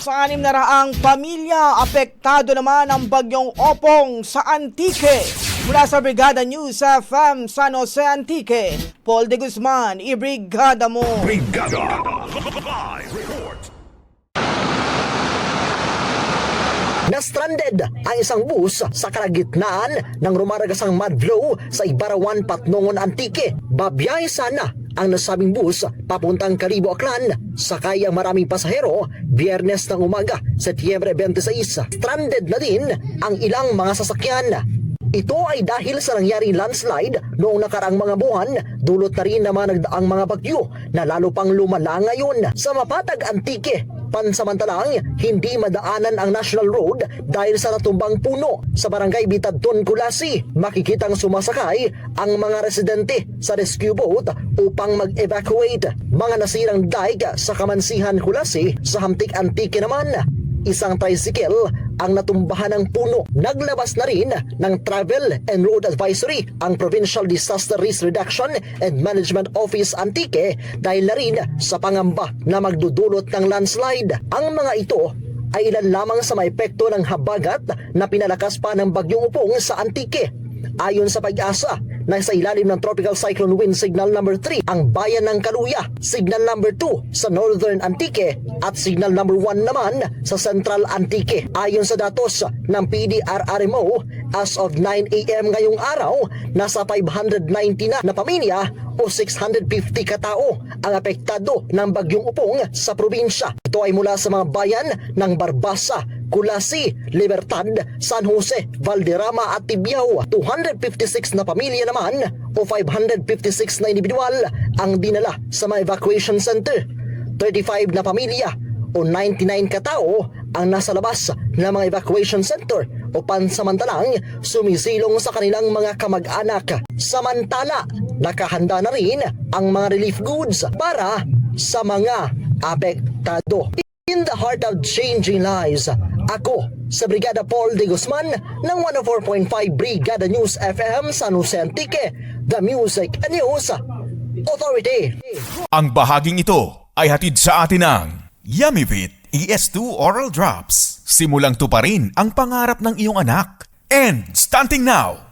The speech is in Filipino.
Sa 600 pamilya, apektado naman ang bagyong Opong sa Antique. Mula sa Brigada News FM San Jose Antique, Paul de Guzman, ibrigada mo. Brigada Live Report. Na-stranded ang isang bus sa kalagitnaan ng rumaragasang mudflow sa Ibarawan, Patnongon, Antique. Babiyahe sana ang nasabing bus papuntang Calibo, Aklan. Sakay ang maraming pasahero Biyernes ng umaga, Setyembre 26. Stranded na din ang ilang mga sasakyan. Ito ay dahil sa nangyaring landslide noong nakaraang mga buwan, dulot na rin naman ang mga bagyo na lalo pang lumala ngayon. Sa Mapatag, Antique, pansamantalang hindi madaanan ang National Road dahil sa natumbang puno sa barangay Bitadton, Kulasi. Makikitang sumasakay ang mga residente sa rescue boat upang mag-evacuate. Mga nasirang dike sa Kamansihan, Kulasi. Sa Hamtik, Antique naman, isang tricycle ang natumbahan ng puno. Naglabas na rin ng Travel and Road Advisory ang Provincial Disaster Risk Reduction and Management Office Antique dahil na rin sa pangamba na magdudulot ng landslide. Ang mga ito ay ilan lamang sa may epekto ng habagat na pinalakas pa ng bagyong Opong sa Antique. Ayon sa Pag-asa, nasa ilalim ng Tropical Cyclone Wind Signal number 3 ang bayan ng Kaluya, Signal number 2 sa Northern Antique at Signal number 1 naman sa Central Antique. Ayon sa datos ng PDRRMO, as of 9 AM ngayong araw, nasa 590 na pamilya o 650 katao ang apektado ng bagyong Opong sa probinsya. Ito ay mula sa mga bayan ng Barbasa, Kulasi, Libertad, San Jose, Valderrama at Tibiao. 256 na pamilya naman o 556 na individual ang dinala sa mga evacuation center. 35 na pamilya o 99 katao ang nasa labas ng mga evacuation center o pansamantalang sumisilong sa kanilang mga kamag-anak. Samantala, nakahanda na rin ang mga relief goods para sa mga apektado. In the heart of changing lives, ako sa Brigada Paul de Guzman ng 104.5 Brigada News FM San Jose Antique, the Music and News Authority. Ang bahaging ito ay hatid sa atin ng Yummy ES2 Oral Drops. Simulang tuparin ang pangarap ng iyong anak. And stunting now,